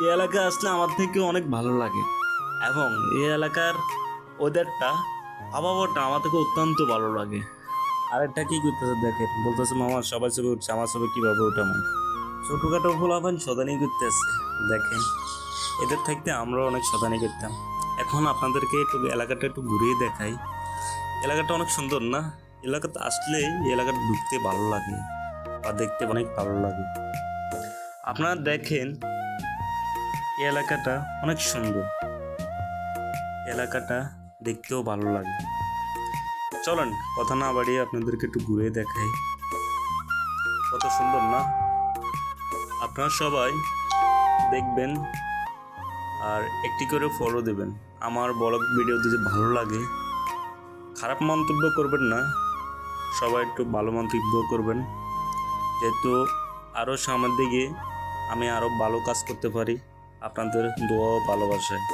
এই এলাকায় আসলে আমার থেকে অনেক ভালো লাগে এবং এই এলাকার ওয়েদারটা আবহাওয়াটা আমার থেকে অত্যন্ত ভালো লাগে। আরেকটা কি করতেছে দেখেন, বলতেছে মামা সবাই ছবি উঠছে, আমার ছবি কিভাবে ওঠামো? ছোটখাটো পোলাপান শতানি করতেছে দেখেন। এদের থাকতে আমরাও অনেক শতানি করতাম। এখন আপনাদেরকে একটু এলাকাটা একটু ঘুরিয়ে দেখাই। এলাকাটা অনেক সুন্দর না? এলাকাতে আসলে এই এলাকাটা ঢুকতে ভালো লাগে বা দেখতে অনেক ভালো লাগে। আপনারা দেখেন এই এলাকাটা অনেক সুন্দর, এলাকাটা দেখতেও ভালো লাগে। চলেন কথা না বাড়িয়ে আপনাদেরকে একটু ঘুরে দেখাই, কত সুন্দর না? আপনারা সবাই দেখবেন আর একটি করে ফলো দেবেন। আমার ব্লগ ভিডিও যদি ভালো লাগে খারাপ মন্তব্য করবেন না, সবাই একটু ভালো মন্তব্য করবেন, যেহেতু আরও সামনের দিকে আমি আরও ভালো কাজ করতে পারি আপনাদের দোয়া ও ভালোবাসায়।